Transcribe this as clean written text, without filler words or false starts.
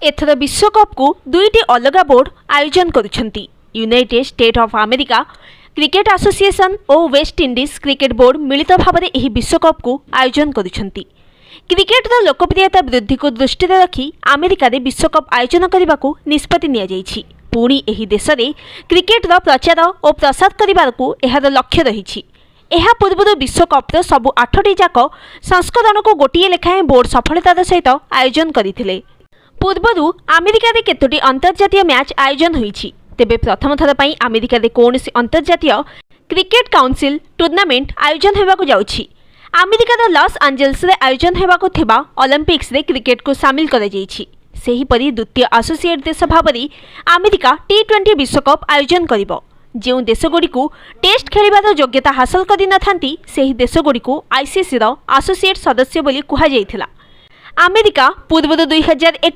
एथर विश्वकप को दुईटी अलग बोर्ड आयोजन करुछंती। United State of America cricket association और वेस्ट इंडीज क्रिकेट बोर्ड मिलित भाव में यह विश्वकप को आयोजन करुछंती। क्रिकेटर लोकप्रियता वृद्धि को दृष्टि रखी अमेरिका रे विश्वकप आयोजन करने को निष्पत्ति निया जायछि। पुणी एही देश रे क्रिकेट प्रचार और प्रसार करने को एहार लक्ष्य रही। यह पूर्व विश्वकप्र सबु 8टी जाक संस्करण को गोटे लेखाएं बोर्ड सफलतार सहित आयोजन करथिले। पूर्वर अमेरिका रे केतोटी अंतर्जातीय मैच आयोजन होईछि। तेबे प्रथम थर पई अमेरिका रे कोनोसी अंतर्जातीय क्रिकेट काउंसिल टूर्नामेंट आयोजन हेबाकु जाउछि। अमेरिकार लॉस एंजेल्स रे आयोजन हेबाकु थिबा ओलंपिक्स रे क्रिकेट को शामिल करा जायछि। सेहीपरि द्वितीय एसोसिएट देश भाबरी अमेरिका T20 विश्वकप आयोजन करिबो। जो देशगुड़ी को टेस्ट खेलिबार योग्यता हासिल करि नथांती सेही देशगुड़ी को आईसीसी रो एसोसिएट सदस्य बोली कुहा जायथिला। अमेरिका पूर्व 2001